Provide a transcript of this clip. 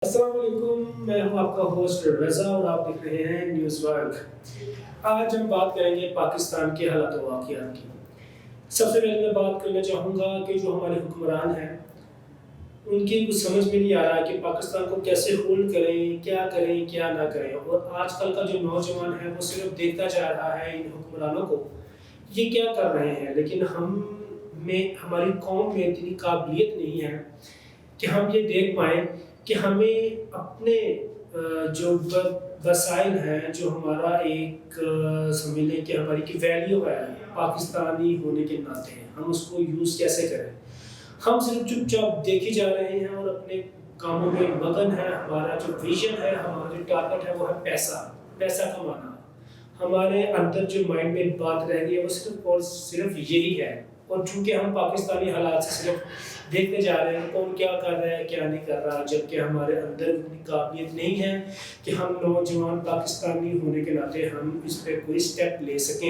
السلام علیکم، میں ہوں آپ کا ہوسٹ رضا اور آپ دیکھ رہے ہیں نیوز ورک۔ آج ہم بات کریں گے پاکستان کے حالات و واقعات کی۔ سب سے پہلے میں بات کرنا چاہوں گا کہ جو ہمارے حکمران ہیں ان کی کچھ سمجھ میں نہیں آ رہا کہ پاکستان کو کیسے ہولڈ کریں، کیا نہ کریں، اور آج کل کا جو نوجوان ہے وہ صرف دیکھتا جا رہا ہے ان حکمرانوں کو یہ کیا کر رہے ہیں، لیکن ہماری قوم میں اتنی قابلیت نہیں ہے کہ ہم یہ دیکھ پائیں کہ ہمیں اپنے جو وسائل ہیں، جو ہمارا ایک سمجھ لیں کہ ہماری کی ویلیو ہے پاکستانی ہونے کے ناطے، ہم اس کو یوز کیسے کریں۔ ہم صرف چپ چاپ دیکھی جا رہے ہیں اور اپنے کاموں میں مگن ہے۔ ہمارا جو ویژن ہے، ہمارا جو ٹارگٹ ہے وہ ہے پیسہ کمانا۔ ہمارے اندر جو مائنڈ میں بات رہ گئی ہے وہ صرف اور صرف یہی ہے، اور چونکہ ہم پاکستانی حالات سے صرف دیکھتے جا رہے ہیں کون کیا کر رہا ہے کیا نہیں کر رہا، جبکہ ہمارے اندر اتنی قابلیت نہیں ہے کہ ہم نوجوان پاکستانی ہونے کے ناطے ہم اس پہ کوئی سٹیپ لے سکیں۔